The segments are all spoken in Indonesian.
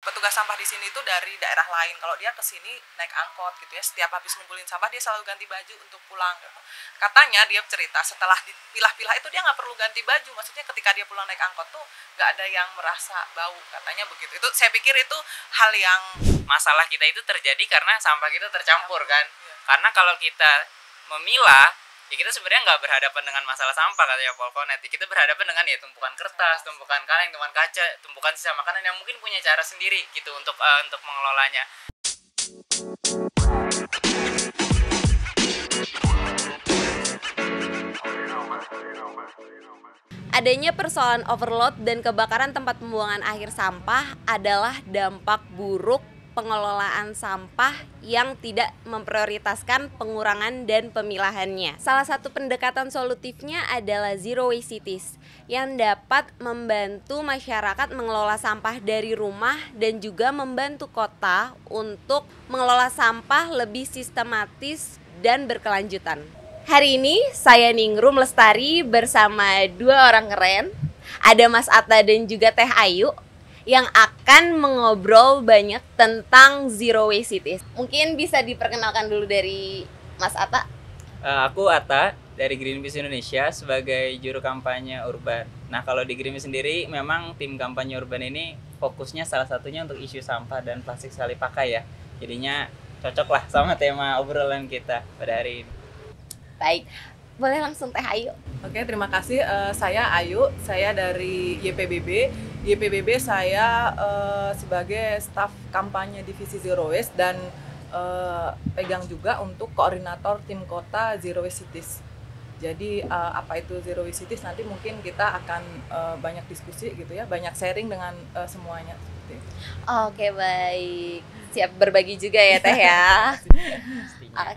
petugas sampah di sini itu dari daerah lain. Kalau dia ke sini naik angkot gitu ya, setiap habis ngumpulin sampah dia selalu ganti baju untuk pulang gitu. Katanya dia cerita setelah dipilah-pilah itu dia nggak perlu ganti baju, maksudnya ketika dia pulang naik angkot tuh nggak ada yang merasa bau, katanya begitu. Itu saya pikir itu hal yang masalah kita itu terjadi karena sampah kita tercampur kan. Karena kalau kita memilah, ya kita sebenarnya nggak berhadapan dengan masalah sampah katanya Polkonet. Kita berhadapan dengan ya tumpukan kertas, tumpukan kaleng, tumpukan kaca, tumpukan sisa makanan yang mungkin punya cara sendiri gitu untuk mengelolanya. Adanya persoalan overload dan kebakaran tempat pembuangan akhir sampah adalah dampak buruk pengelolaan sampah yang tidak memprioritaskan pengurangan dan pemilahannya. Salah satu pendekatan solutifnya adalah Zero Waste Cities yang dapat membantu masyarakat mengelola sampah dari rumah dan juga membantu kota untuk mengelola sampah lebih sistematis dan berkelanjutan. Hari ini saya Ningrum Lestari bersama dua orang keren. Ada Mas Atta dan juga Teh Ayu yang akan mengobrol banyak tentang Zero Waste Cities. Mungkin bisa diperkenalkan dulu dari Mas Atta. Aku Atta dari Greenpeace Indonesia sebagai juru kampanye urban. Nah, kalau di Greenpeace sendiri memang tim kampanye urban ini fokusnya salah satunya untuk isu sampah dan plastik sekali pakai ya. Jadinya cocok lah sama tema obrolan kita pada hari ini. Baik, boleh langsung Teh Ayu. Oke, terima kasih. Saya Ayu, saya dari YPBB. YPBB saya sebagai staf kampanye divisi Zero Waste dan pegang juga untuk koordinator tim kota Zero Waste Cities. Jadi apa itu Zero Waste Cities nanti mungkin kita akan banyak diskusi gitu ya, banyak sharing dengan semuanya. Oke, baik. Siap berbagi juga ya Teh ya.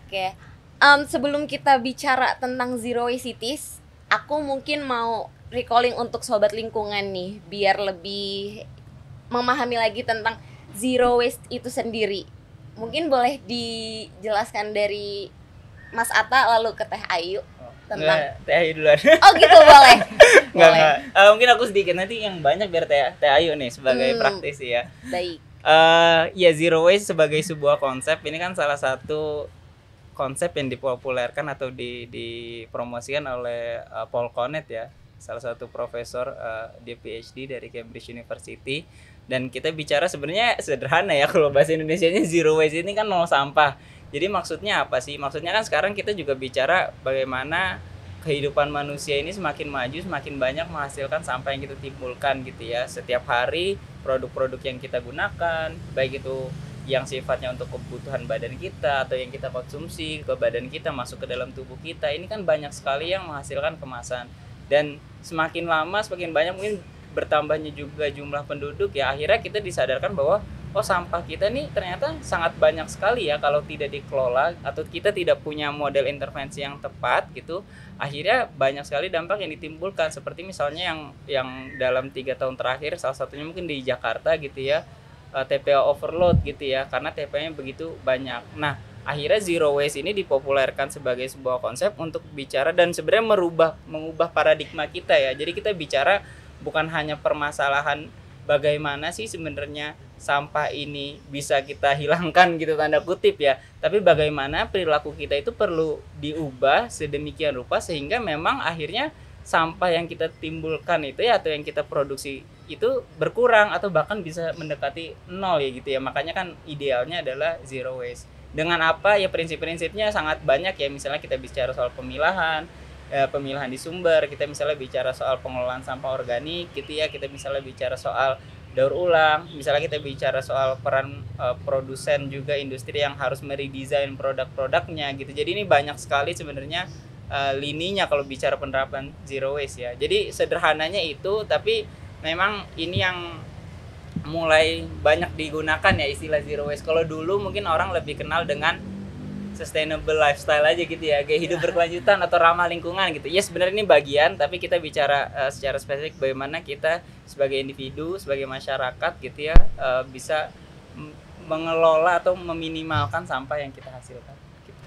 Oke. Sebelum kita bicara tentang Zero Waste Cities, aku mungkin mau recalling untuk sobat lingkungan nih, biar lebih memahami lagi tentang Zero Waste itu sendiri. Mungkin boleh dijelaskan dari Mas Atta lalu ke Teh Ayu tentang Teh Ayu duluan. Oh gitu, boleh. Enggak. Mungkin aku sedikit, nanti yang banyak biar Teh Ayu nih sebagai praktisi ya. Baik. Ya, Zero Waste sebagai sebuah konsep ini kan salah satu konsep yang dipopulerkan atau dipromosikan oleh Polkonet ya, salah satu profesor di PhD dari Cambridge University. Dan kita bicara sebenarnya sederhana ya, kalau bahasa Indonesianya Zero Waste ini kan nol sampah. Jadi maksudnya apa sih? Maksudnya kan sekarang kita juga bicara bagaimana kehidupan manusia ini semakin maju, semakin banyak menghasilkan sampah yang kita timbulkan gitu ya. Setiap hari produk-produk yang kita gunakan, baik itu yang sifatnya untuk kebutuhan badan kita atau yang kita konsumsi ke badan kita, masuk ke dalam tubuh kita, ini kan banyak sekali yang menghasilkan kemasan. Dan semakin lama semakin banyak mungkin bertambahnya juga jumlah penduduk ya, akhirnya kita disadarkan bahwa oh, sampah kita nih ternyata sangat banyak sekali ya kalau tidak dikelola atau kita tidak punya model intervensi yang tepat gitu. Akhirnya banyak sekali dampak yang ditimbulkan, seperti misalnya yang dalam 3 tahun terakhir, salah satunya mungkin di Jakarta gitu ya, TPA overload gitu ya, karena TPA-nya begitu banyak. Nah, akhirnya Zero Waste ini dipopulerkan sebagai sebuah konsep untuk bicara dan sebenarnya mengubah paradigma kita ya. Jadi kita bicara bukan hanya permasalahan bagaimana sih sebenarnya sampah ini bisa kita hilangkan gitu tanda kutip ya, tapi bagaimana perilaku kita itu perlu diubah sedemikian rupa sehingga memang akhirnya sampah yang kita timbulkan itu ya, atau yang kita produksi itu berkurang atau bahkan bisa mendekati nol ya gitu ya. Makanya kan idealnya adalah Zero Waste. Dengan apa ya, prinsip-prinsipnya sangat banyak ya. Misalnya kita bicara soal pemilahan di sumber, kita misalnya bicara soal pengelolaan sampah organik gitu ya, kita misalnya bicara soal daur ulang, misalnya kita bicara soal peran produsen juga industri yang harus meredesain produk-produknya gitu. Jadi ini banyak sekali sebenarnya lininya kalau bicara penerapan Zero Waste ya. Jadi sederhananya itu, tapi memang ini yang mulai banyak digunakan ya istilah Zero Waste. Kalau dulu mungkin orang lebih kenal dengan sustainable lifestyle aja gitu ya, kayak hidup berkelanjutan atau ramah lingkungan gitu. Ya sebenarnya ini bagian, tapi kita bicara secara spesifik bagaimana kita sebagai individu, sebagai masyarakat gitu ya, bisa mengelola atau meminimalkan sampah yang kita hasilkan gitu.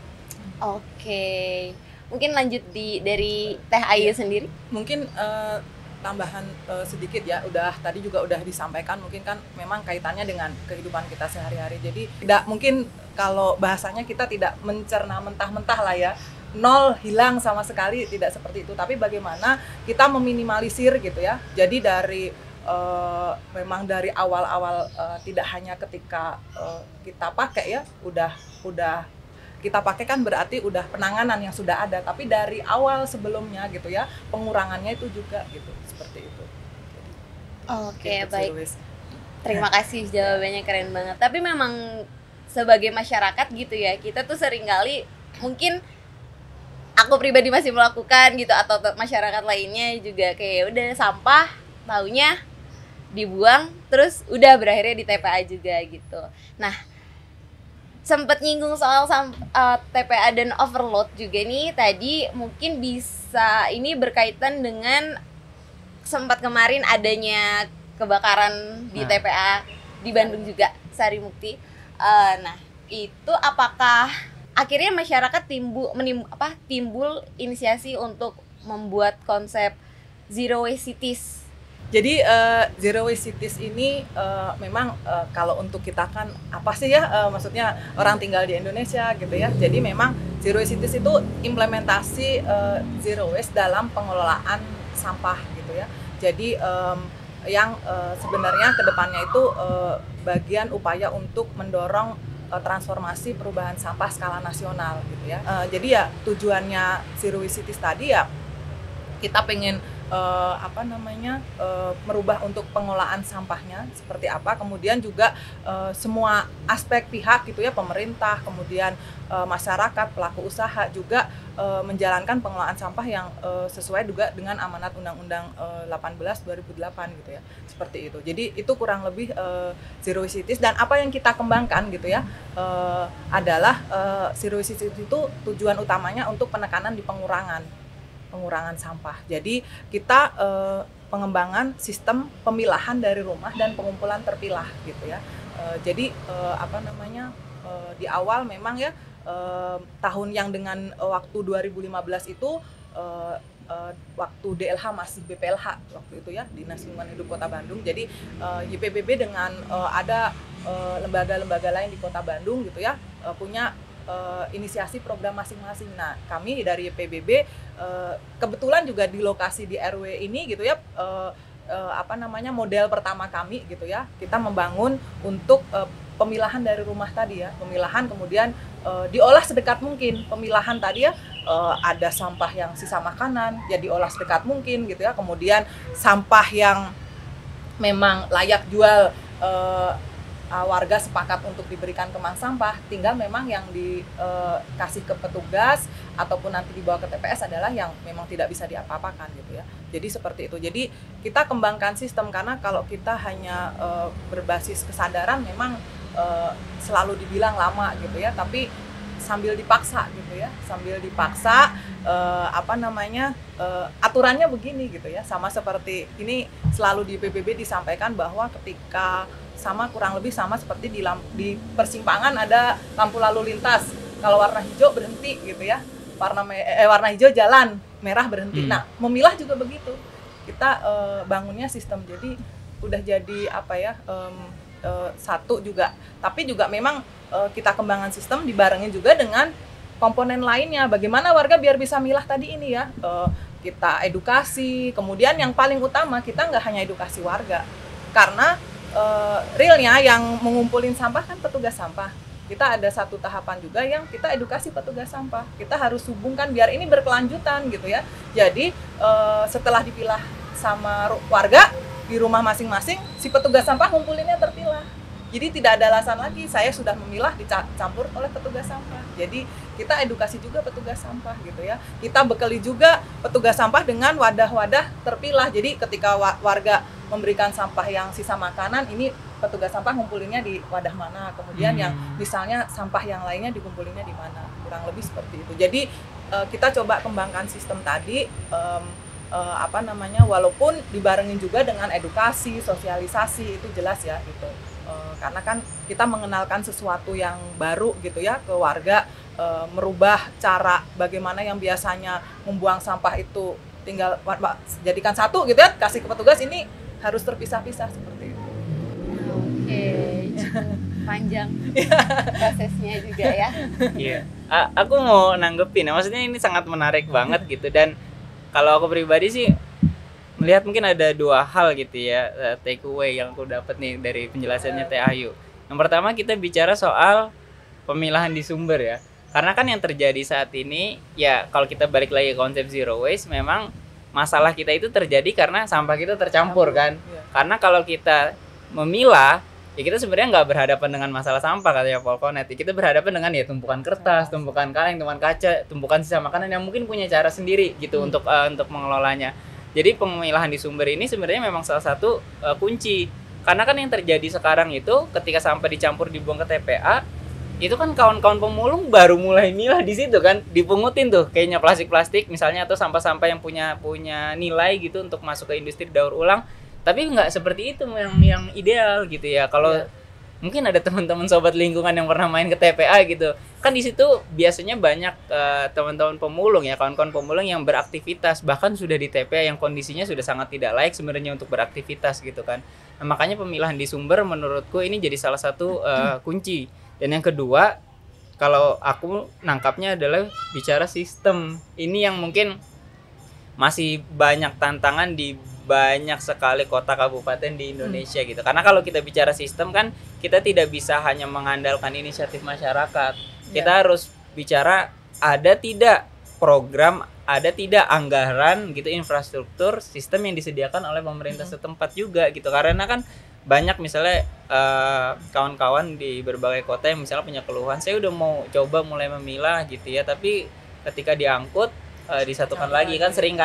Oke. Mungkin lanjut dari Teh Ayu sendiri. Mungkin tambahan sedikit ya, tadi juga udah disampaikan, mungkin kan memang kaitannya dengan kehidupan kita sehari-hari. Jadi tidak mungkin, kalau bahasanya kita tidak mencerna mentah-mentah lah ya, nol, hilang sama sekali, tidak seperti itu. Tapi bagaimana kita meminimalisir gitu ya. Jadi dari memang dari awal-awal, tidak hanya ketika kita pakai ya, udah kita pakai kan berarti udah penanganan yang sudah ada, tapi dari awal sebelumnya gitu ya, pengurangannya itu juga gitu, seperti itu. Oke, Gitu, baik. Zero waste. Terima kasih, jawabannya keren banget. Tapi memang sebagai masyarakat gitu ya, kita tuh seringkali, mungkin aku pribadi masih melakukan gitu, atau masyarakat lainnya juga kayak udah sampah taunya dibuang terus udah berakhirnya di TPA juga gitu. Nah, sempat nyinggung soal TPA dan overload juga nih tadi, mungkin bisa ini berkaitan dengan sempat kemarin adanya kebakaran di TPA di Bandung juga, Sari Mukti. Nah, itu apakah akhirnya masyarakat timbul inisiasi untuk membuat konsep zero waste cities? Jadi zero waste cities ini memang kalau untuk kita kan apa sih ya, maksudnya orang tinggal di Indonesia gitu ya. Jadi memang zero waste cities itu implementasi zero waste dalam pengelolaan sampah gitu ya. Jadi yang sebenarnya kedepannya itu bagian upaya untuk mendorong transformasi perubahan sampah skala nasional gitu ya. Jadi ya tujuannya zero waste cities tadi ya, kita pengen merubah untuk pengelolaan sampahnya seperti apa, kemudian juga semua aspek pihak gitu ya, pemerintah, kemudian masyarakat, pelaku usaha juga menjalankan pengelolaan sampah yang sesuai juga dengan amanat Undang-Undang 18/2008 gitu ya, seperti itu. Jadi itu kurang lebih zero waste cities, dan apa yang kita kembangkan gitu ya adalah zero waste cities itu tujuan utamanya untuk penekanan di pengurangan sampah. Jadi kita pengembangan sistem pemilahan dari rumah dan pengumpulan terpilah gitu ya. Jadi di awal memang ya tahun yang dengan waktu 2015 itu waktu DLH masih BPLH waktu itu ya, Dinas Lingkungan Hidup Kota Bandung. Jadi YPBB dengan ada lembaga-lembaga lain di Kota Bandung gitu ya punya inisiasi program masing-masing. Nah, kami dari YPBB kebetulan juga di lokasi di RW ini gitu ya, model pertama kami gitu ya, kita membangun untuk pemilahan dari rumah tadi ya, pemilahan kemudian diolah sedekat mungkin. Pemilahan tadi ya, ada sampah yang sisa makanan ya diolah sedekat mungkin gitu ya, kemudian sampah yang memang layak jual warga sepakat untuk diberikan ke bank sampah, tinggal memang yang dikasih ke petugas ataupun nanti dibawa ke TPS adalah yang memang tidak bisa diapa-apakan gitu ya. Jadi seperti itu. Jadi kita kembangkan sistem, karena kalau kita hanya berbasis kesadaran memang selalu dibilang lama gitu ya, tapi sambil dipaksa gitu ya, aturannya begini gitu ya. Sama seperti ini selalu di PBB disampaikan bahwa ketika kurang lebih sama seperti di persimpangan ada lampu lalu lintas, kalau warna hijau berhenti gitu ya, warna hijau jalan, merah berhenti. Nah, memilah juga begitu, kita bangunnya sistem, jadi udah jadi satu juga, tapi juga memang kita kembangkan sistem dibarengin juga dengan komponen lainnya, bagaimana warga biar bisa milah tadi ini ya, kita edukasi. Kemudian yang paling utama, kita nggak hanya edukasi warga, karena realnya yang mengumpulin sampah kan petugas sampah. Kita ada satu tahapan juga yang kita edukasi petugas sampah. Kita harus hubungkan biar ini berkelanjutan gitu ya. Jadi setelah dipilah sama warga di rumah masing-masing, si petugas sampah ngumpulinnya terpilah. Jadi tidak ada alasan lagi saya sudah memilah dicampur oleh petugas sampah. Jadi kita edukasi juga petugas sampah gitu ya. Kita bekali juga petugas sampah dengan wadah-wadah terpilah. Jadi ketika warga memberikan sampah yang sisa makanan, ini petugas sampah ngumpulinnya di wadah mana, kemudian yang misalnya sampah yang lainnya dikumpulinnya di mana, kurang lebih seperti itu. Jadi kita coba kembangkan sistem tadi, walaupun dibarengin juga dengan edukasi, sosialisasi, itu jelas ya gitu. Karena kan kita mengenalkan sesuatu yang baru gitu ya ke warga, merubah cara bagaimana yang biasanya membuang sampah itu tinggal jadikan satu gitu ya, kasih ke petugas, ini harus terpisah-pisah seperti itu. Oke, cukup panjang prosesnya juga ya. Iya. Aku mau nanggepin, maksudnya ini sangat menarik banget gitu, dan kalau aku pribadi sih melihat mungkin ada dua hal gitu ya, take away yang aku dapat nih dari penjelasannya Teh Ayu. Yang pertama, kita bicara soal pemilahan di sumber ya. Karena kan yang terjadi saat ini ya, kalau kita balik lagi ke konsep zero waste, memang masalah kita itu terjadi karena sampah kita tercampur kan. Karena kalau kita memilah, ya kita sebenarnya nggak berhadapan dengan masalah sampah katanya Polkonet. Kita berhadapan dengan ya tumpukan kertas, tumpukan kaleng, tumpukan kaca, tumpukan sisa makanan yang mungkin punya cara sendiri gitu untuk mengelolanya. Jadi pemilahan di sumber ini sebenarnya memang salah satu kunci. Karena kan yang terjadi sekarang itu ketika sampah dicampur dibuang ke TPA, itu kan kawan-kawan pemulung baru mulai milah di situ kan, dipungutin tuh kayaknya plastik-plastik misalnya, atau sampah-sampah yang punya nilai gitu untuk masuk ke industri daur ulang. Tapi nggak seperti itu yang ideal gitu ya. Kalau mungkin ada teman-teman sobat lingkungan yang pernah main ke TPA gitu kan, di situ biasanya banyak teman-teman pemulung ya, kawan-kawan pemulung yang beraktivitas, bahkan sudah di TPA yang kondisinya sudah sangat tidak layak sebenarnya untuk beraktivitas gitu kan. Nah, makanya pemilahan di sumber menurutku ini jadi salah satu kunci. Dan yang kedua, kalau aku nangkapnya adalah bicara sistem. Ini yang mungkin masih banyak tantangan di banyak sekali kota kabupaten di Indonesia gitu. Karena kalau kita bicara sistem kan, kita tidak bisa hanya mengandalkan inisiatif masyarakat. Kita harus bicara ada tidak program, ada tidak anggaran gitu, infrastruktur, sistem yang disediakan oleh pemerintah setempat juga gitu. Karena kan banyak misalnya kawan-kawan di berbagai kota yang misalnya punya keluhan, saya udah mau coba mulai memilah gitu ya, tapi ketika diangkut disatukan lagi kan, sering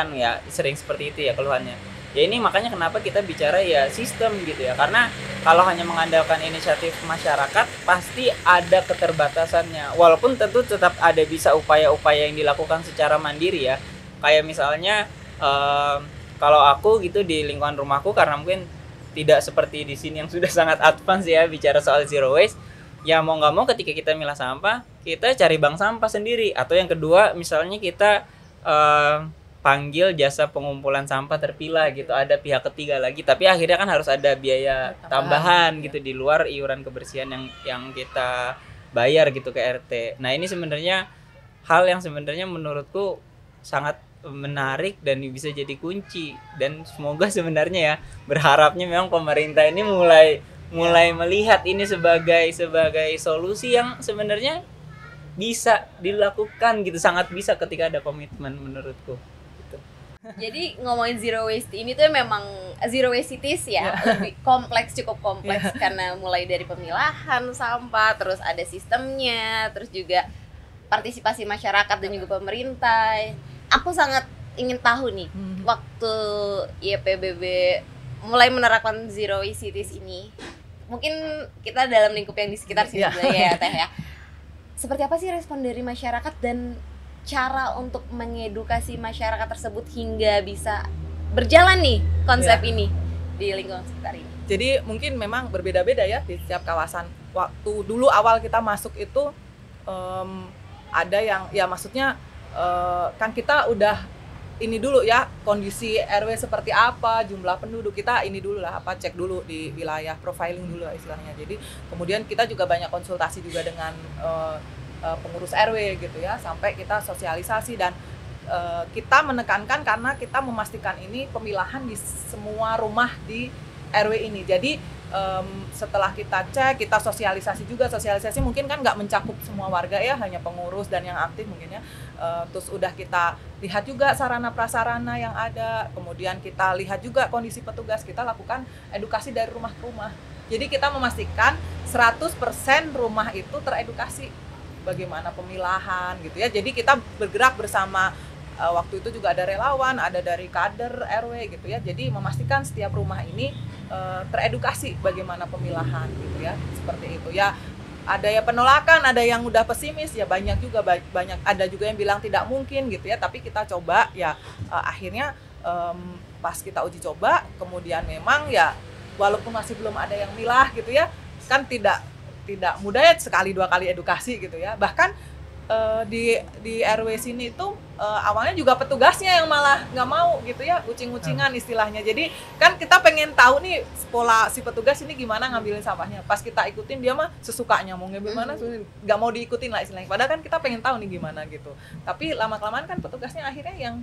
seperti itu ya keluhannya. Ya ini makanya kenapa kita bicara ya sistem gitu ya, karena kalau hanya mengandalkan inisiatif masyarakat pasti ada keterbatasannya, walaupun tentu tetap ada bisa upaya-upaya yang dilakukan secara mandiri ya. Kayak misalnya kalau aku gitu di lingkungan rumahku, karena mungkin tidak seperti di sini yang sudah sangat advance ya bicara soal zero waste, ya mau nggak mau ketika kita milah sampah, kita cari bank sampah sendiri, atau yang kedua misalnya kita panggil jasa pengumpulan sampah terpilah gitu, ada pihak ketiga lagi, tapi akhirnya kan harus ada biaya tambahan gitu di luar iuran kebersihan yang kita bayar gitu ke RT. Nah ini sebenarnya hal yang sebenarnya menurutku sangat menarik dan bisa jadi kunci, dan semoga sebenarnya ya, berharapnya memang pemerintah ini mulai melihat ini sebagai solusi yang sebenarnya bisa dilakukan gitu, sangat bisa ketika ada komitmen menurutku gitu. Jadi ngomongin zero waste ini tuh memang zero waste cities ya, lebih cukup kompleks karena mulai dari pemilahan sampah, terus ada sistemnya, terus juga partisipasi masyarakat dan juga pemerintah. Aku sangat ingin tahu nih, waktu YPBB mulai menerapkan zero waste cities ini, mungkin kita dalam lingkup yang di sekitar sini ya Teh ya, seperti apa sih respon dari masyarakat dan cara untuk mengedukasi masyarakat tersebut hingga bisa berjalan nih konsep ini di lingkungan sekitar ini? Jadi mungkin memang berbeda-beda ya di setiap kawasan. Waktu dulu awal kita masuk itu ada yang ya maksudnya kan kita udah ini dulu ya, kondisi RW seperti apa, jumlah penduduk kita ini dulu lah, cek dulu di wilayah, profiling dulu lah istilahnya. Jadi kemudian kita juga banyak konsultasi juga dengan pengurus RW gitu ya, sampai kita sosialisasi dan kita menekankan karena kita memastikan ini pemilahan di semua rumah di RW ini. Jadi setelah kita cek, kita sosialisasi mungkin kan nggak mencakup semua warga ya, hanya pengurus dan yang aktif mungkin ya. Terus udah kita lihat juga sarana prasarana yang ada, kemudian kita lihat juga kondisi petugas, kita lakukan edukasi dari rumah ke rumah. Jadi kita memastikan 100% rumah itu teredukasi bagaimana pemilahan gitu ya. Jadi kita bergerak bersama, waktu itu juga ada relawan, ada dari kader RW gitu ya. Jadi memastikan setiap rumah ini teredukasi bagaimana pemilahan gitu ya, seperti itu ya. Ada ya penolakan, ada yang udah pesimis ya, banyak juga ada juga yang bilang tidak mungkin gitu ya, tapi kita coba ya, akhirnya pas kita uji coba kemudian memang ya walaupun masih belum ada yang milah gitu ya, kan tidak mudah ya sekali dua kali edukasi gitu ya. Bahkan di RW sini itu awalnya juga petugasnya yang malah nggak mau gitu ya, ucing-ucingan istilahnya. Jadi kan kita pengen tahu nih pola si petugas ini gimana ngambilin sampahnya. Pas kita ikutin dia mah sesukanya mau ngambil mana, nggak mau diikutin lah istilahnya. Padahal kan kita pengen tahu nih gimana gitu. Tapi lama-kelamaan kan petugasnya akhirnya yang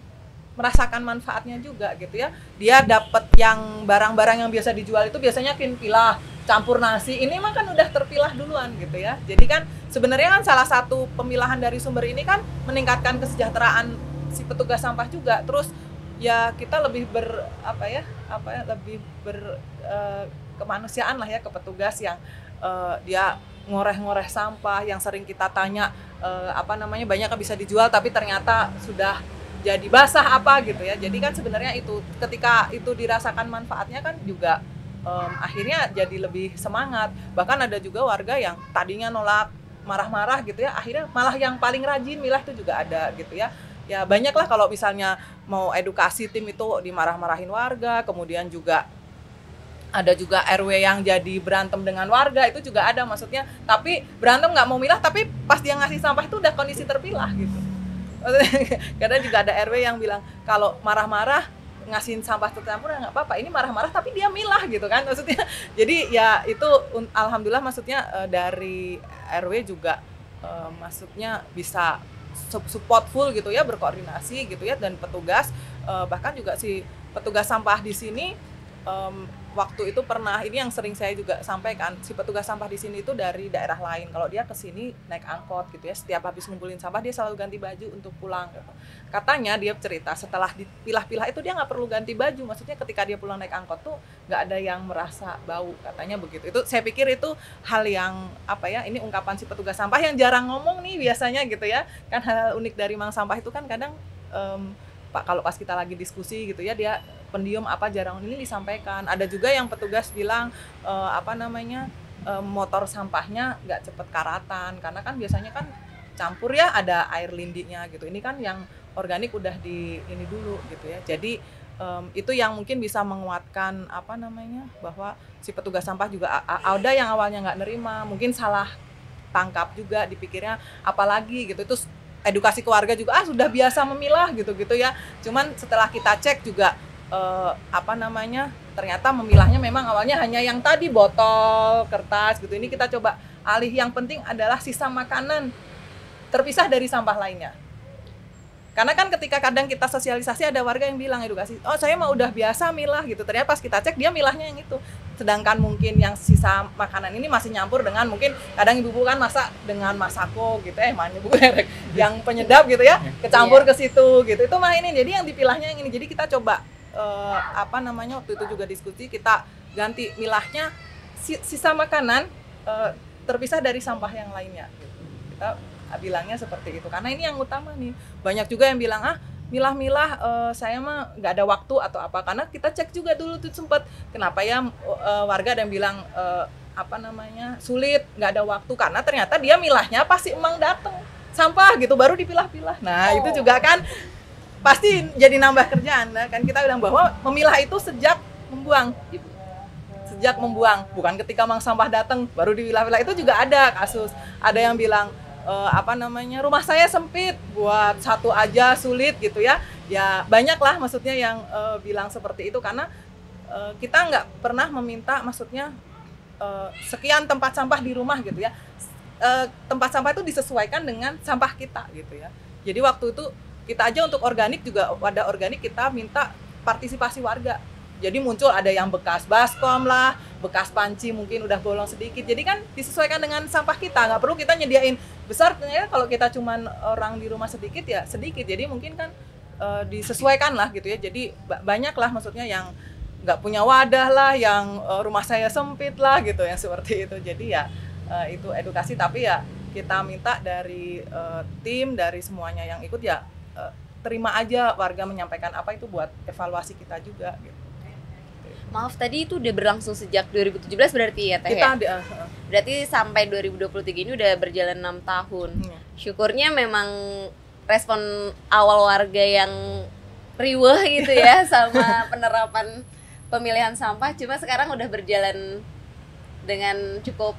merasakan manfaatnya juga gitu ya. Dia dapat yang barang-barang yang biasa dijual itu biasanya pilah, campur nasi. Ini mah kan udah terpilah duluan gitu ya. Jadi kan sebenarnya kan salah satu pemilahan dari sumber ini kan meningkatkan kesejahteraan si petugas sampah juga. Terus ya kita lebih lebih kemanusiaan lah ya ke petugas yang dia ngoreh-ngoreh sampah yang sering kita tanya banyak yang bisa dijual tapi ternyata sudah jadi basah apa gitu ya. Jadi kan sebenarnya itu ketika itu dirasakan manfaatnya kan juga akhirnya jadi lebih semangat. Bahkan ada juga warga yang tadinya nolak, marah-marah gitu ya, akhirnya malah yang paling rajin milah itu juga ada gitu ya. Ya banyak lah kalau misalnya mau edukasi tim itu dimarah-marahin warga, kemudian juga ada juga RW yang jadi berantem dengan warga itu juga ada maksudnya. Tapi berantem nggak mau milah tapi pas dia ngasih sampah itu udah kondisi terpilah gitu. Kadang juga ada RW yang bilang kalau marah-marah ngasihin sampah tercampur nggak apa-apa, ini marah-marah tapi dia milah gitu kan maksudnya. Jadi ya itu alhamdulillah maksudnya dari RW juga maksudnya bisa support full gitu ya, berkoordinasi gitu ya, dan petugas bahkan juga si petugas sampah di sini waktu itu pernah, ini yang sering saya juga sampaikan, si petugas sampah di sini itu dari daerah lain. Kalau dia ke sini naik angkot gitu ya, setiap habis ngumpulin sampah dia selalu ganti baju untuk pulang gitu. Katanya dia cerita setelah dipilah-pilah itu dia nggak perlu ganti baju, maksudnya ketika dia pulang naik angkot tuh nggak ada yang merasa bau, katanya begitu. Itu saya pikir itu hal yang ini ungkapan si petugas sampah yang jarang ngomong nih biasanya gitu ya. Kan hal unik dari Mang Sampah itu kan kadang kalau pas kita lagi diskusi gitu ya, dia pendiam jarang ini disampaikan. Ada juga yang petugas bilang motor sampahnya nggak cepet karatan karena kan biasanya kan campur ya, ada air lindinya gitu. Ini kan yang organik udah di ini dulu gitu ya. Jadi itu yang mungkin bisa menguatkan bahwa si petugas sampah juga ada yang awalnya nggak nerima, mungkin salah tangkap juga dipikirnya apalagi gitu. Itu edukasi keluarga juga sudah biasa memilah gitu ya. Cuman setelah kita cek juga ternyata memilahnya memang awalnya hanya yang tadi botol, kertas gitu. Ini kita coba alih, yang penting adalah sisa makanan terpisah dari sampah lainnya. Karena kan ketika kadang kita sosialisasi ada warga yang bilang edukasi, saya mah udah biasa milah gitu. Ternyata pas kita cek dia milahnya yang itu. Sedangkan mungkin yang sisa makanan ini masih nyampur dengan mungkin kadang ibu-ibu kan masak dengan masako gitu yang penyedap gitu ya, kecampur ke situ gitu. Itu mah ini. Jadi yang dipilahnya yang ini. Jadi kita coba waktu itu juga diskusi, kita ganti milahnya sisa makanan terpisah dari sampah yang lainnya gitu. Kita bilangnya seperti itu karena ini yang utama nih. Banyak juga yang bilang milah-milah saya mah nggak ada waktu atau apa, karena kita cek juga dulu tuh sempat kenapa ya warga ada yang bilang sulit, nggak ada waktu, karena ternyata dia milahnya pasti emang dateng sampah gitu baru dipilah-pilah. Nah itu juga kan pasti jadi nambah kerjaan. Nah, kan kita bilang bahwa memilah itu sejak membuang, bukan ketika Mang Sampah datang baru dipilah-pilah. Itu juga ada kasus, ada yang bilang rumah saya sempit, buat satu aja sulit gitu ya. Ya banyak lah maksudnya yang bilang seperti itu, karena kita nggak pernah meminta maksudnya sekian tempat sampah di rumah gitu ya. Tempat sampah itu disesuaikan dengan sampah kita gitu ya. Jadi waktu itu kita aja untuk organik juga, wadah organik kita minta partisipasi warga. Jadi muncul ada yang bekas baskom lah, bekas panci mungkin udah bolong sedikit. Jadi kan disesuaikan dengan sampah kita, nggak perlu kita nyediain besar. Ternyata kalau kita cuman orang di rumah sedikit ya sedikit. Jadi mungkin kan disesuaikan lah gitu ya. Jadi banyak lah maksudnya yang nggak punya wadah lah, yang rumah saya sempit lah gitu, yang seperti itu. Jadi ya itu edukasi, tapi ya kita minta dari tim, dari semuanya yang ikut ya terima aja warga menyampaikan apa itu buat evaluasi kita juga gitu. Maaf, tadi itu udah berlangsung sejak 2017 berarti ya Teh? Berarti sampai 2023 ini udah berjalan 6 tahun. Syukurnya memang respon awal warga yang riweh gitu ya sama penerapan pemilihan sampah, cuma sekarang udah berjalan dengan cukup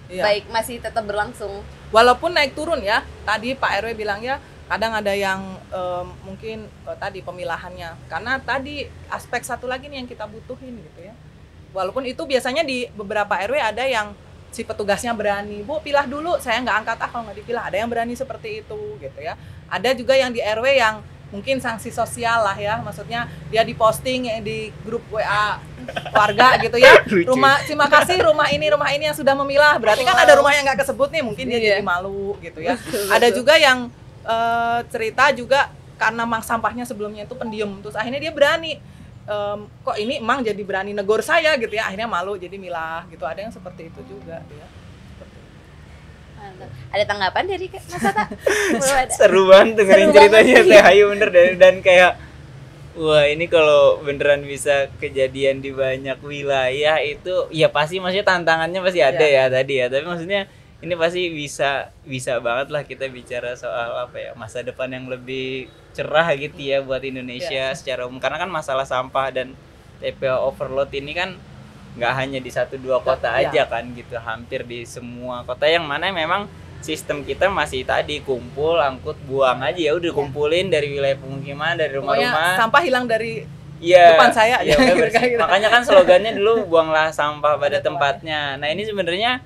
Iya. Baik, masih tetap berlangsung. Walaupun naik turun ya, tadi Pak RW bilang ya, kadang ada yang mungkin tadi pemilahannya. Karena tadi aspek satu lagi nih yang kita butuhin gitu ya. Walaupun itu biasanya di beberapa RW ada yang si petugasnya berani, Bu pilah dulu, saya nggak angkat kalau nggak dipilah. Ada yang berani seperti itu gitu ya. Ada juga yang di RW yang mungkin sanksi sosial lah ya, maksudnya dia diposting di grup WA warga gitu ya. Terima kasih rumah ini yang sudah memilah. Berarti kan ada rumah yang nggak kesebut nih, mungkin dia jadi malu gitu ya. Ada juga yang cerita juga karena mang sampahnya sebelumnya itu pendiam, terus akhirnya dia berani. Kok ini emang jadi berani negor saya gitu ya, akhirnya malu jadi milah gitu. Ada yang seperti itu juga ya. Ada tanggapan dari Mas Tata? Seru banget dengerin ceritanya Teh Ayu bener, dan kayak wah ini kalau beneran bisa kejadian di banyak wilayah itu ya pasti, maksudnya tantangannya pasti ada ya tadi ya, tapi maksudnya ini pasti bisa banget lah kita bicara soal apa ya, masa depan yang lebih cerah gitu ya buat Indonesia secara umum, karena kan masalah sampah dan TPA overload ini kan nggak hanya di 1-2 kota aja kan gitu, hampir di semua kota yang mana memang sistem kita masih tadi kumpul, angkut, buang aja ya udah kumpulin dari wilayah pemukiman, dari rumah-rumah. Sampah hilang dari depan saya ya, makanya kan slogannya dulu buanglah sampah pada tempatnya. Nah, ini sebenarnya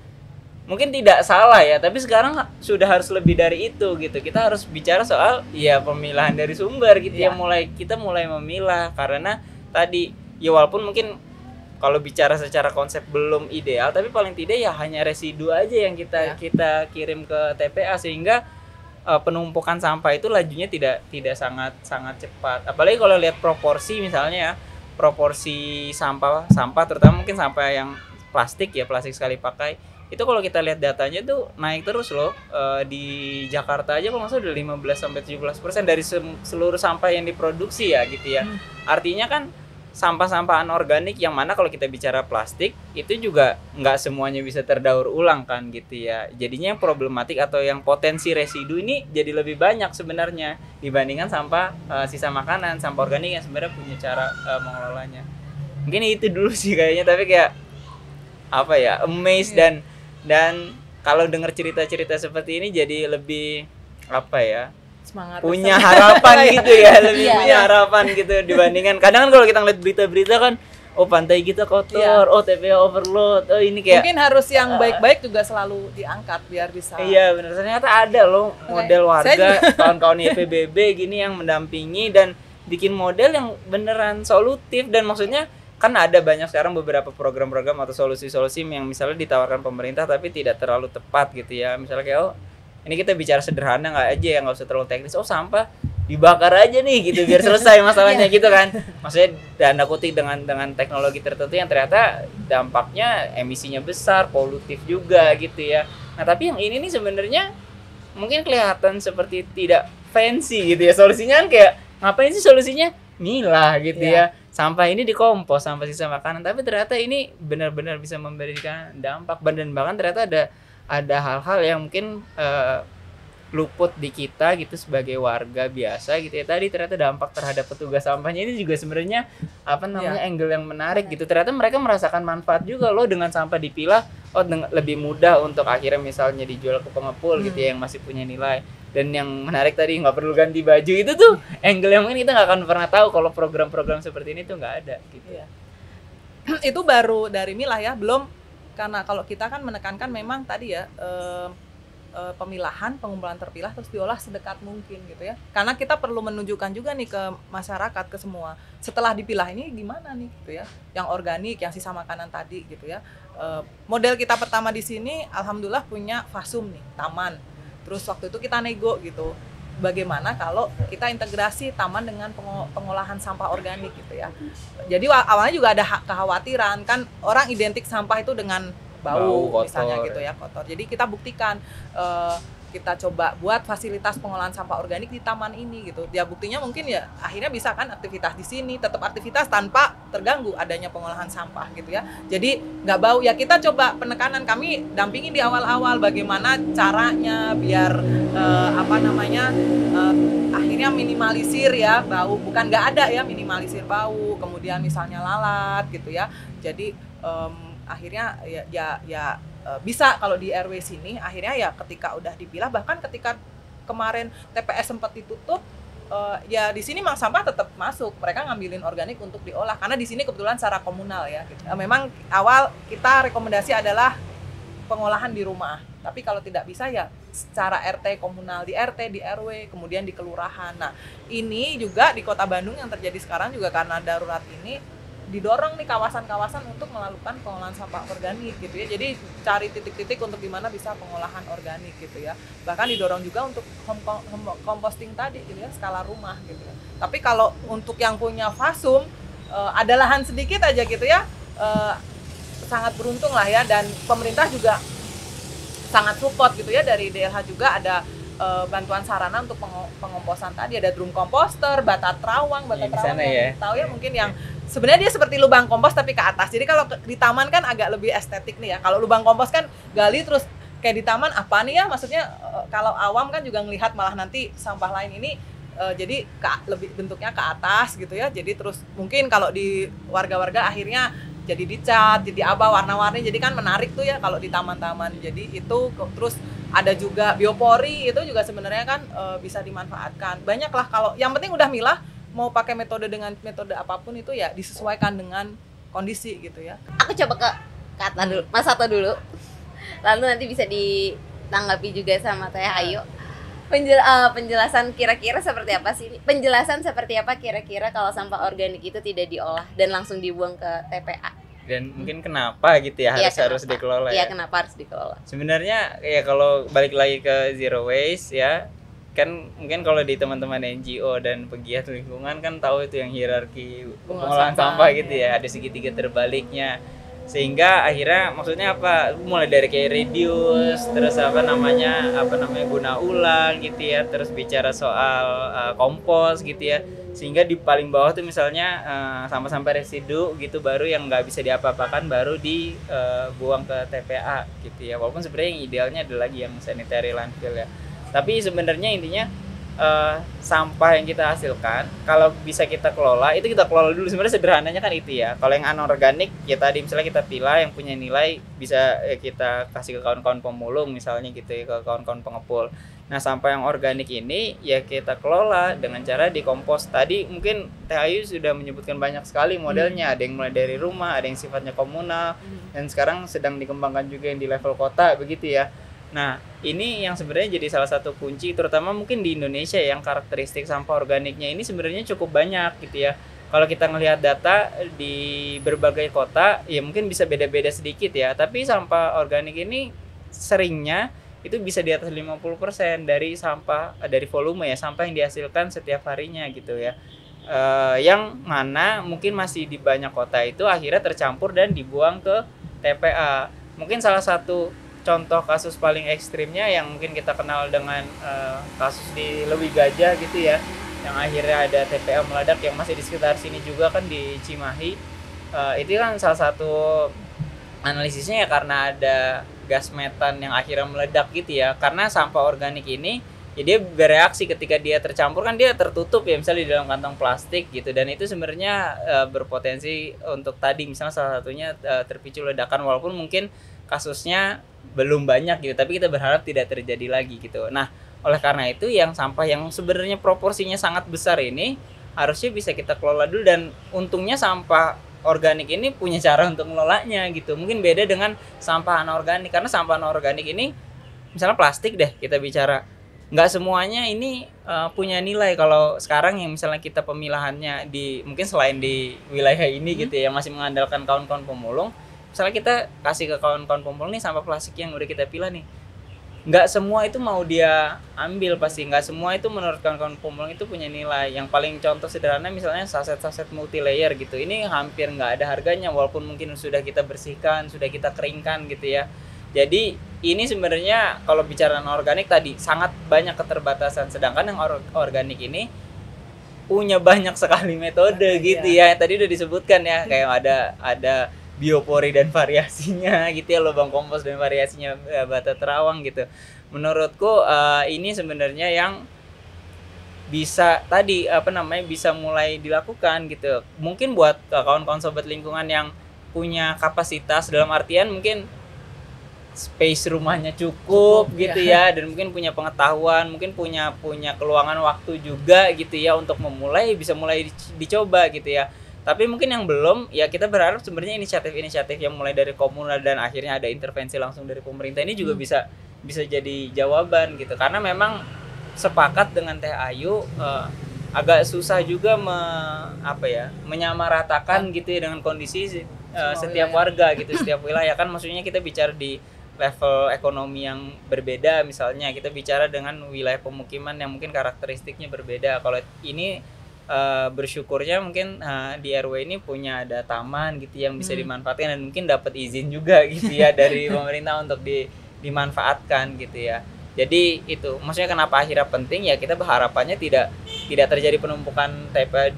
mungkin tidak salah ya, tapi sekarang sudah harus lebih dari itu gitu. Kita harus bicara soal ya pemilahan dari sumber gitu ya, kita mulai memilah, karena tadi ya walaupun mungkin kalau bicara secara konsep belum ideal, tapi paling tidak ya hanya residu aja yang kita kirim ke TPA, sehingga penumpukan sampah itu lajunya tidak sangat cepat. Apalagi kalau lihat proporsi misalnya ya, proporsi sampah terutama mungkin sampah yang plastik sekali pakai, itu kalau kita lihat datanya tuh naik terus loh. Di Jakarta aja kalau nggak salah udah 15-17% dari seluruh sampah yang diproduksi ya gitu ya. Artinya kan sampah-sampah anorganik yang mana kalau kita bicara plastik itu juga nggak semuanya bisa terdaur ulang kan gitu ya. Jadinya yang problematik atau yang potensi residu ini jadi lebih banyak sebenarnya dibandingkan sampah sisa makanan, sampah organik yang sebenarnya punya cara mengelolanya. Mungkin itu dulu sih kayaknya, tapi kayak apa ya, amazed dan kalau dengar cerita-cerita seperti ini jadi lebih apa ya, semangat punya harapan gitu ya, lebih punya harapan gitu dibandingkan kadang kan kalau kita ngeliat berita-berita kan, oh pantai kita kotor, oh TPA overload, oh ini kayak mungkin harus yang baik-baik juga selalu diangkat biar bisa. Iya benar, ternyata ada loh model warga kawan-kawan YPBB gini yang mendampingi dan bikin model yang beneran solutif, dan maksudnya kan ada banyak sekarang beberapa program-program atau solusi-solusi yang misalnya ditawarkan pemerintah tapi tidak terlalu tepat gitu ya, misalnya kayak oh ini kita bicara sederhana nggak aja ya, nggak usah terlalu teknis, oh sampah dibakar aja nih gitu biar selesai masalahnya gitu kan, maksudnya tanda kutip dengan teknologi tertentu yang ternyata dampaknya emisinya besar, polutif juga gitu ya. Nah tapi yang ini nih sebenarnya mungkin kelihatan seperti tidak fancy gitu ya solusinya, kan kayak ngapain sih solusinya, milah gitu ya, sampah ini dikompos, sampah sisa makanan, tapi ternyata ini benar-benar bisa memberikan dampak, dan bahkan ternyata ada hal-hal yang mungkin luput di kita gitu sebagai warga biasa gitu ya. Tadi ternyata dampak terhadap petugas sampahnya ini juga sebenarnya apa namanya angle yang menarik gitu. Ternyata mereka merasakan manfaat juga loh dengan sampah dipilah, lebih mudah untuk akhirnya misalnya dijual ke pengepul gitu ya yang masih punya nilai. Dan yang menarik tadi nggak perlu ganti baju, itu tuh angle yang mungkin kita nggak akan pernah tahu kalau program-program seperti ini tuh nggak ada gitu. Itu baru dari milah ya, belum. Karena kalau kita kan menekankan memang tadi ya pemilahan, pengumpulan terpilah terus diolah sedekat mungkin gitu ya. Karena kita perlu menunjukkan juga nih ke masyarakat, ke semua, setelah dipilah ini gimana nih gitu ya. Yang organik, yang sisa makanan tadi gitu ya. Model kita pertama di sini alhamdulillah punya fasum nih, taman. Terus waktu itu kita nego gitu. Bagaimana kalau kita integrasi taman dengan pengolahan sampah organik gitu ya. Jadi awalnya juga ada kekhawatiran kan, orang identik sampah itu dengan bau misalnya gitu ya, kotor. Jadi kita buktikan, kita coba buat fasilitas pengolahan sampah organik di taman ini gitu. Ya buktinya mungkin ya akhirnya bisa kan aktivitas di sini, tetap aktivitas tanpa terganggu adanya pengolahan sampah gitu ya. Jadi nggak bau ya, kita coba penekanan, kami dampingi di awal-awal bagaimana caranya biar akhirnya minimalisir ya bau, bukan nggak ada ya, minimalisir bau, kemudian misalnya lalat gitu ya. Jadi akhirnya ya bisa kalau di RW sini akhirnya ya ketika udah dipilah, bahkan ketika kemarin TPS sempat ditutup, ya di sini memang sampah tetap masuk, mereka ngambilin organik untuk diolah karena di sini kebetulan secara komunal ya gitu. Memang awal kita rekomendasi adalah pengolahan di rumah, tapi kalau tidak bisa ya secara RT komunal, di RT, di RW, kemudian di kelurahan. Nah ini juga di Kota Bandung yang terjadi sekarang juga karena darurat ini didorong nih kawasan-kawasan untuk melakukan pengolahan sampah organik gitu ya. Jadi cari titik-titik untuk gimana bisa pengolahan organik gitu ya. Bahkan didorong juga untuk home composting tadi gitu ya, skala rumah gitu ya. Tapi kalau untuk yang punya fasum, ada lahan sedikit aja gitu ya, sangat beruntung lah ya, dan pemerintah juga sangat support gitu ya, dari DLH juga ada bantuan sarana untuk pengomposan tadi, ada drum komposter, bata terawang yang ya. tahu ya mungkin yang sebenarnya dia seperti lubang kompos tapi ke atas. Jadi kalau di taman kan agak lebih estetik nih ya. Kalau lubang kompos kan gali terus kayak di taman apa nih ya? Maksudnya kalau awam kan juga ngelihat malah nanti sampah lain ini jadi lebih bentuknya ke atas gitu ya. Jadi terus mungkin kalau di warga-warga akhirnya jadi dicat, jadi apa warna-warni, jadi kan menarik tuh ya kalau di taman-taman. Jadi itu terus ada juga biopori, itu juga sebenarnya kan bisa dimanfaatkan. Banyak lah, kalau yang penting udah milah, mau pakai metode dengan metode apapun itu ya disesuaikan dengan kondisi gitu ya. Aku coba ke Atta dulu, Mas Atta dulu. Lalu nanti bisa ditanggapi juga sama Teh Ayu. Penjelasan kira-kira seperti apa sih? Penjelasan seperti apa kira-kira kalau sampah organik itu tidak diolah dan langsung dibuang ke TPA? Dan mungkin kenapa gitu ya, harus dikelola ya? Iya, kenapa harus dikelola? Sebenarnya ya kalau balik lagi ke zero waste ya, kan mungkin kalau di teman-teman NGO dan pegiat lingkungan kan tahu itu yang hierarki pengolahan sampah gitu ya, ada segitiga terbaliknya. Sehingga akhirnya maksudnya apa, mulai dari kayak reduce, terus apa namanya guna ulang gitu ya, terus bicara soal kompos gitu ya, sehingga di paling bawah tuh misalnya sampah-sampah residu gitu baru yang nggak bisa diapa-apakan baru dibuang ke TPA gitu ya. Walaupun sebenarnya yang idealnya ada lagi yang sanitary landfill ya, tapi sebenarnya intinya sampah yang kita hasilkan kalau bisa kita kelola, itu kita kelola dulu. Sebenarnya sederhananya kan itu ya. Kalau yang anorganik ya tadi misalnya kita pilah, yang punya nilai bisa kita kasih ke kawan-kawan pemulung misalnya gitu ya, ke kawan-kawan pengepul. Nah sampah yang organik ini ya kita kelola dengan cara dikompos. Tadi mungkin Teh Ayu sudah menyebutkan banyak sekali modelnya, ada yang mulai dari rumah, ada yang sifatnya komunal, dan sekarang sedang dikembangkan juga yang di level kota begitu ya. Nah, ini yang sebenarnya jadi salah satu kunci, terutama mungkin di Indonesia yang karakteristik sampah organiknya ini sebenarnya cukup banyak gitu ya. Kalau kita ngelihat data di berbagai kota, ya mungkin bisa beda-beda sedikit ya, tapi sampah organik ini seringnya itu bisa di atas 50% dari sampah, dari volume ya, sampah yang dihasilkan setiap harinya gitu ya. Yang mana mungkin masih di banyak kota itu akhirnya tercampur dan dibuang ke TPA. Mungkin salah satu contoh kasus paling ekstrimnya yang mungkin kita kenal dengan kasus di Lewi Gajah gitu ya, yang akhirnya ada TPA meledak yang masih di sekitar sini juga kan di Cimahi. Itu kan salah satu analisisnya ya karena ada gas metan yang akhirnya meledak gitu ya, karena sampah organik ini ya dia bereaksi ketika dia tercampur, kan dia tertutup ya misalnya di dalam kantong plastik gitu, dan itu sebenarnya berpotensi untuk tadi misalnya salah satunya terpicu ledakan, walaupun mungkin kasusnya belum banyak gitu, tapi kita berharap tidak terjadi lagi gitu. Nah, oleh karena itu yang sampah yang sebenarnya proporsinya sangat besar ini harusnya bisa kita kelola dulu, dan untungnya sampah organik ini punya cara untuk ngelolanya gitu. Mungkin beda dengan sampah anorganik, karena sampah anorganik ini misalnya plastik deh kita bicara, nggak semuanya ini punya nilai. Kalau sekarang yang misalnya kita pemilahannya di mungkin selain di wilayah ini gitu ya, masih mengandalkan kawan-kawan pemulung. Misalnya kita kasih ke kawan-kawan pemulung nih sampah plastik yang udah kita pilah nih, nggak semua itu mau dia ambil, pasti nggak semua itu menurut kawan-kawan pemulung itu punya nilai. Yang paling contoh sederhana misalnya saset-saset multi layer gitu, ini hampir nggak ada harganya walaupun mungkin sudah kita bersihkan, sudah kita keringkan gitu ya. Jadi ini sebenarnya kalau bicara organik tadi sangat banyak keterbatasan, sedangkan yang organik ini punya banyak sekali metode gitu ya. Tadi udah disebutkan ya, kayak ada biopori dan variasinya gitu ya, lubang kompos dan variasinya bata terawang gitu. Menurutku ini sebenarnya yang bisa tadi bisa mulai dilakukan gitu. Mungkin buat kawan-kawan sobat lingkungan yang punya kapasitas, dalam artian mungkin space rumahnya cukup gitu iya. ya, dan mungkin punya pengetahuan, mungkin punya keluangan waktu juga gitu ya untuk memulai, bisa mulai dicoba gitu ya. Tapi mungkin yang belum, ya kita berharap sebenarnya inisiatif-inisiatif yang mulai dari komunal dan akhirnya ada intervensi langsung dari pemerintah ini juga bisa jadi jawaban gitu. Karena memang sepakat dengan Teh Ayu, agak susah juga menyamaratakan gitu ya dengan kondisi setiap warga gitu, setiap wilayah. Kan maksudnya kita bicara di level ekonomi yang berbeda, misalnya kita bicara dengan wilayah pemukiman yang mungkin karakteristiknya berbeda. Kalau ini bersyukurnya mungkin di RW ini punya ada taman gitu yang bisa dimanfaatkan, dan mungkin dapat izin juga gitu ya dari pemerintah untuk dimanfaatkan gitu ya. Jadi itu maksudnya kenapa akhirnya penting ya, kita berharapannya tidak terjadi penumpukan TPA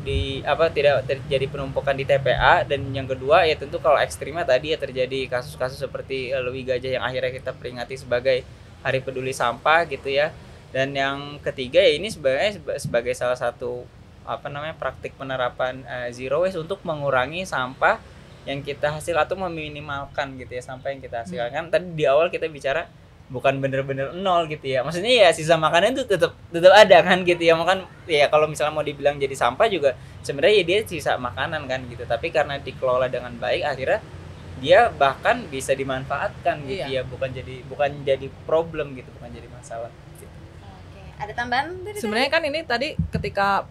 tidak terjadi penumpukan di TPA. Dan yang kedua ya tentu kalau ekstrimnya tadi ya terjadi kasus-kasus seperti Lewi Gajah yang akhirnya kita peringati sebagai Hari Peduli Sampah gitu ya. Dan yang ketiga ya ini sebagai salah satu praktik penerapan zero waste untuk mengurangi sampah yang kita hasil atau meminimalkan gitu ya sampah yang kita hasilkan. Tadi di awal kita bicara bukan bener-bener nol gitu ya, maksudnya ya sisa makanan itu tetap ada kan gitu ya. Makan ya kalau misalnya mau dibilang jadi sampah juga sebenarnya ya dia sisa makanan kan gitu, tapi karena dikelola dengan baik akhirnya dia bahkan bisa dimanfaatkan gitu ya, bukan jadi problem gitu, bukan jadi masalah gitu. Oke. Ada tambahan dari Sebenarnya kan ini tadi ketika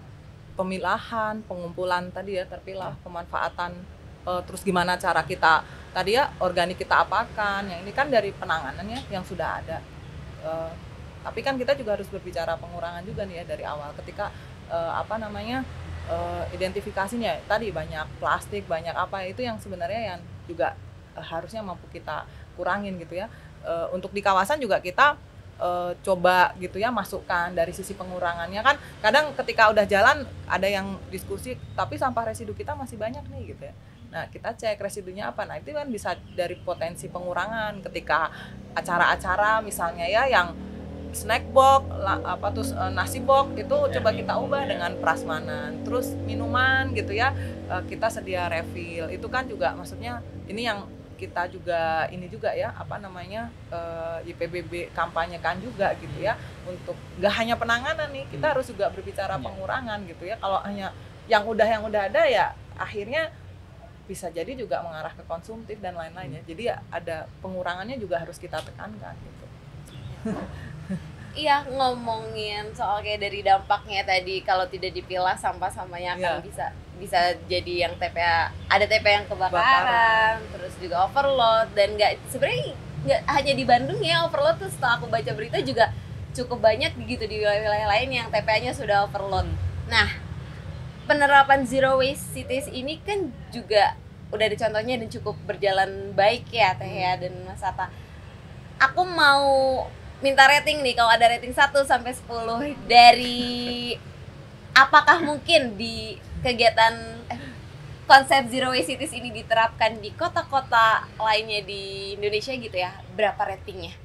pemilahan, pengumpulan tadi ya, terpilah, pemanfaatan, terus gimana cara kita tadi ya organik kita apakan, yang ini kan dari penanganannya yang sudah ada, tapi kan kita juga harus berbicara pengurangan juga nih ya dari awal ketika identifikasinya tadi banyak plastik, banyak apa itu yang sebenarnya yang juga harusnya mampu kita kurangin gitu ya. Untuk di kawasan juga kita coba gitu ya masukkan dari sisi pengurangannya. Kan kadang ketika udah jalan ada yang diskusi tapi sampah residu kita masih banyak nih gitu ya. Nah kita cek residunya apa, nah itu kan bisa dari potensi pengurangan ketika acara-acara misalnya ya yang snack box, nasi box itu coba kita ubah dengan prasmanan. Terus minuman gitu ya, kita sedia refill. Itu kan juga maksudnya ini yang kita juga ya YPBB kampanyekan juga gitu ya, untuk nggak hanya penanganan nih, kita harus juga berbicara pengurangan gitu ya. Kalau hanya yang udah ada ya akhirnya bisa jadi juga mengarah ke konsumtif dan lain-lainnya. Jadi ya ada pengurangannya juga harus kita tekankan gitu. Iya, ngomongin soal kayak dari dampaknya tadi, kalau tidak dipilah sampah-sampahnya akan bisa jadi yang TPA, ada TPA yang kebakaran, terus juga overload, dan sebenarnya nggak hanya di Bandung ya overload tuh. Setelah aku baca berita juga cukup banyak gitu di wilayah-wilayah lain yang TPA-nya sudah overload. Nah, penerapan zero waste cities ini kan juga udah ada contohnya dan cukup berjalan baik ya Teh ya dan Mas Atta. Aku mau minta rating nih, kalau ada rating 1 sampai 10 dari apakah mungkin di kegiatan konsep zero waste cities ini diterapkan di kota-kota lainnya di Indonesia gitu ya, berapa ratingnya?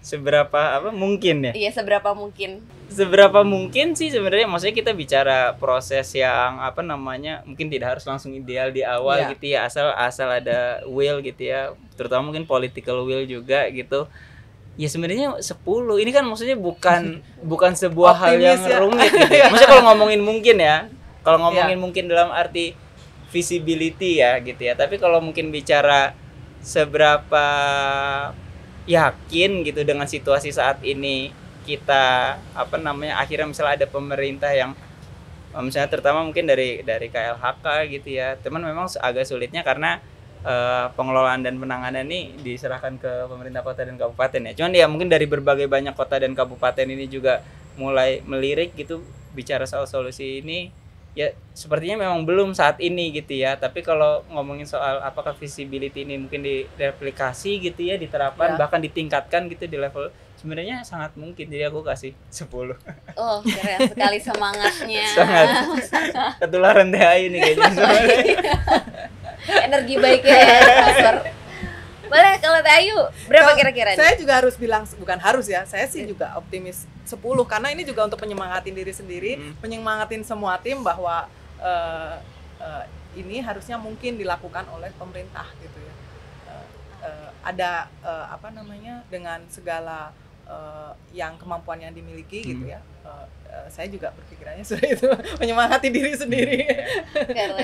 Seberapa mungkin ya? Iya, seberapa mungkin? Seberapa mungkin sih sebenarnya, maksudnya kita bicara proses yang mungkin tidak harus langsung ideal di awal gitu ya, asal ada will gitu ya, terutama mungkin political will juga gitu. Ya sebenarnya 10 ini kan maksudnya bukan sebuah hal yang rumit gitu ya. Maksudnya kalau ngomongin mungkin ya, kalau ngomongin mungkin dalam arti visibility ya gitu ya, tapi kalau mungkin bicara seberapa yakin gitu dengan situasi saat ini kita akhirnya misalnya ada pemerintah yang misalnya terutama mungkin dari KLHK gitu ya, teman memang agak sulitnya karena pengelolaan dan penanganan ini diserahkan ke pemerintah kota dan kabupaten ya. Cuman ya mungkin dari berbagai banyak kota dan kabupaten ini juga mulai melirik gitu bicara soal solusi ini. Ya sepertinya memang belum saat ini gitu ya. Tapi kalau ngomongin soal apakah visibility ini mungkin direplikasi gitu ya, diterapkan bahkan ditingkatkan gitu di level, sebenarnya sangat mungkin. Jadi aku kasih 10. Oh, keren sekali semangatnya. Sangat ketularan THI ini kayaknya sebenarnya. Energi baiknya ya, Master. Boleh kalau Teh Ayu, berapa kira-kira? Saya juga harus bilang, bukan harus ya, saya sih juga optimis 10, karena ini juga untuk penyemangatin diri sendiri, penyemangatin semua tim bahwa ini harusnya mungkin dilakukan oleh pemerintah gitu ya. ada dengan segala yang kemampuan yang dimiliki gitu ya. Saya juga berpikirannya sudah itu menyemangati diri sendiri. Keren.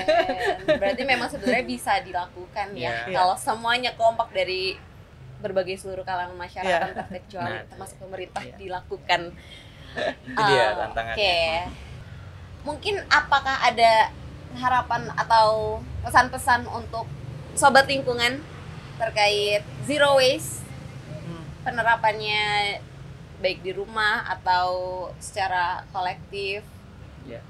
Berarti memang sebenarnya bisa dilakukan ya. Yeah. Kalau semuanya kompak dari berbagai seluruh kalangan masyarakat terkecuali termasuk pemerintah dilakukan. Itu dia tantangannya. Oke. Mungkin apakah ada harapan atau pesan-pesan untuk sobat lingkungan terkait zero waste, penerapannya baik di rumah atau secara kolektif? Ya.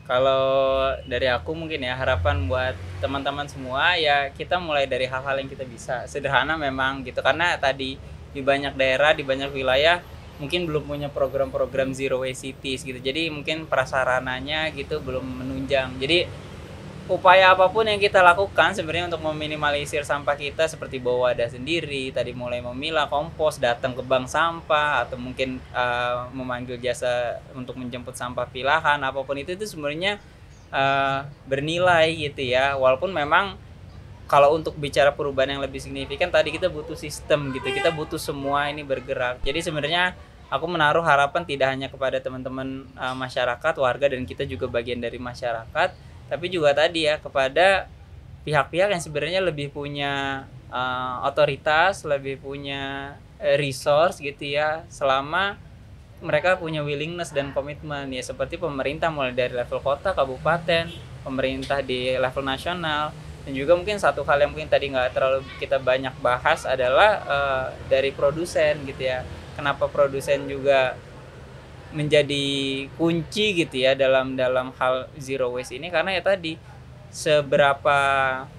Kalau dari aku mungkin ya harapan buat teman-teman semua ya kita mulai dari hal-hal yang kita bisa. Sederhana memang gitu karena tadi di banyak daerah, di banyak wilayah mungkin belum punya program-program zero waste cities gitu. Jadi mungkin prasarananya gitu belum menunjang. Jadi upaya apapun yang kita lakukan sebenarnya untuk meminimalisir sampah kita seperti bawa wadah sendiri, tadi mulai memilah kompos, datang ke bank sampah atau mungkin memanggil jasa untuk menjemput sampah pilahan, apapun itu sebenarnya bernilai gitu ya. Walaupun memang kalau untuk bicara perubahan yang lebih signifikan tadi kita butuh sistem gitu, kita butuh semua ini bergerak. Jadi sebenarnya aku menaruh harapan tidak hanya kepada teman-teman masyarakat, warga dan kita juga bagian dari masyarakat, tapi juga tadi ya kepada pihak-pihak yang sebenarnya lebih punya otoritas, lebih punya resource gitu ya, selama mereka punya willingness dan komitmen ya, seperti pemerintah mulai dari level kota, kabupaten, pemerintah di level nasional, dan juga mungkin satu hal yang mungkin tadi nggak terlalu kita banyak bahas adalah dari produsen gitu ya. Kenapa produsen juga menjadi kunci gitu ya dalam hal zero waste ini, karena ya tadi seberapa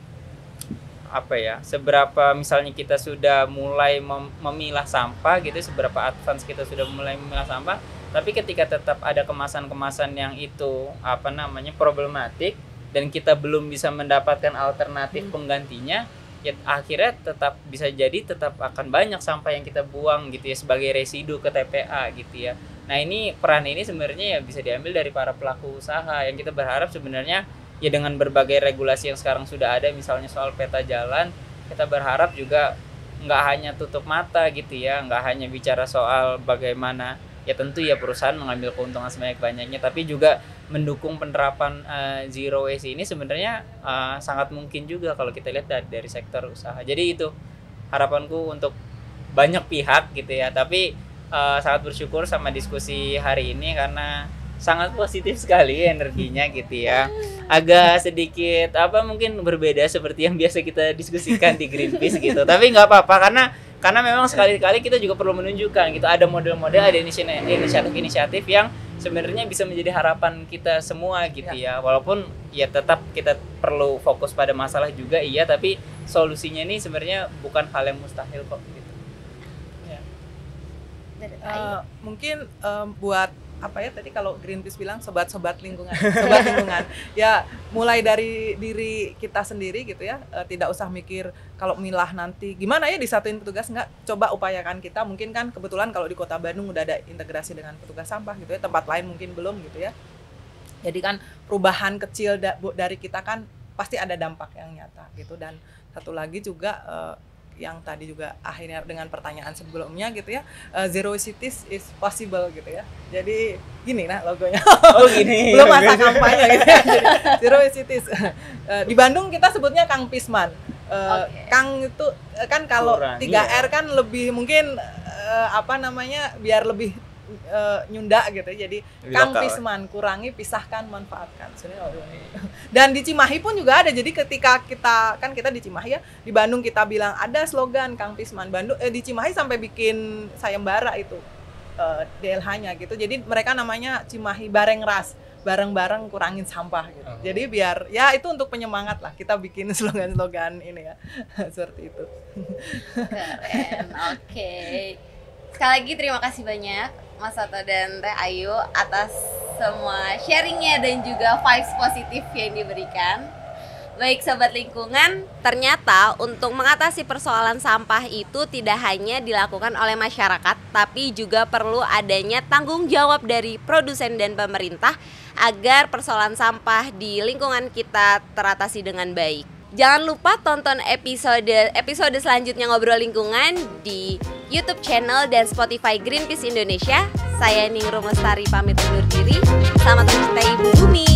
misalnya kita sudah mulai memilah sampah gitu, seberapa advance kita sudah mulai memilah sampah, tapi ketika tetap ada kemasan-kemasan yang itu problematik dan kita belum bisa mendapatkan alternatif penggantinya, ya akhirnya tetap akan banyak sampah yang kita buang gitu ya sebagai residu ke TPA gitu ya. Nah ini peran ini sebenarnya ya bisa diambil dari para pelaku usaha yang kita berharap sebenarnya ya dengan berbagai regulasi yang sekarang sudah ada, misalnya soal peta jalan, kita berharap juga nggak hanya tutup mata gitu ya, nggak hanya bicara soal bagaimana ya tentu ya perusahaan mengambil keuntungan sebanyak-banyaknya, tapi juga mendukung penerapan zero waste ini sebenarnya sangat mungkin juga kalau kita lihat dari sektor usaha. Jadi itu harapanku untuk banyak pihak gitu ya, tapi sangat bersyukur sama diskusi hari ini karena sangat positif sekali energinya gitu ya. Agak sedikit mungkin berbeda seperti yang biasa kita diskusikan di Greenpeace gitu. Tapi nggak apa-apa karena memang sekali-kali kita juga perlu menunjukkan gitu, ada model-model, ada inisiatif-inisiatif yang sebenarnya bisa menjadi harapan kita semua gitu ya. Walaupun ya tetap kita perlu fokus pada masalah juga iya, tapi solusinya ini sebenarnya bukan hal yang mustahil kok gitu. Mungkin buat tadi kalau Greenpeace bilang sobat-sobat lingkungan ya mulai dari diri kita sendiri gitu ya, tidak usah mikir kalau milah nanti gimana ya disatuin petugas, nggak, coba upayakan kita. Mungkin kan kebetulan kalau di Kota Bandung udah ada integrasi dengan petugas sampah gitu ya, tempat lain mungkin belum gitu ya. Jadi kan perubahan kecil dari kita kan pasti ada dampak yang nyata gitu. Dan satu lagi juga yang tadi juga akhirnya dengan pertanyaan sebelumnya gitu ya, zero cities is possible gitu ya. Jadi gini logonya. Oh gini. Belum masa kampanye gitu ya. Jadi, zero cities. Di Bandung kita sebutnya Kang Pisman. Kang itu kan kalau 3R kan lebih mungkin biar lebih nyunda gitu. Jadi Kang Pisman, kurangi, pisahkan, manfaatkan. Dan di Cimahi pun juga ada. Jadi ketika kita di Cimahi ya, di Bandung kita bilang ada slogan Kang Pisman. Di Cimahi sampai bikin sayembara itu DLH-nya gitu. Jadi mereka namanya Cimahi Bareng Ras, bareng-bareng kurangin sampah gitu. Jadi biar ya itu untuk penyemangat lah kita bikin slogan-slogan ini ya. Seperti itu. Keren. Oke. Sekali lagi terima kasih banyak Mas Sato dan Teh Ayu atas semua sharingnya dan juga vibes positif yang diberikan. Baik sobat lingkungan, ternyata untuk mengatasi persoalan sampah itu tidak hanya dilakukan oleh masyarakat, tapi juga perlu adanya tanggung jawab dari produsen dan pemerintah agar persoalan sampah di lingkungan kita teratasi dengan baik. Jangan lupa tonton episode selanjutnya Ngobrol Lingkungan di YouTube channel dan Spotify Greenpeace Indonesia. Saya Ningrum Lestari pamit undur diri. Selamat mencintai Ibu Bumi.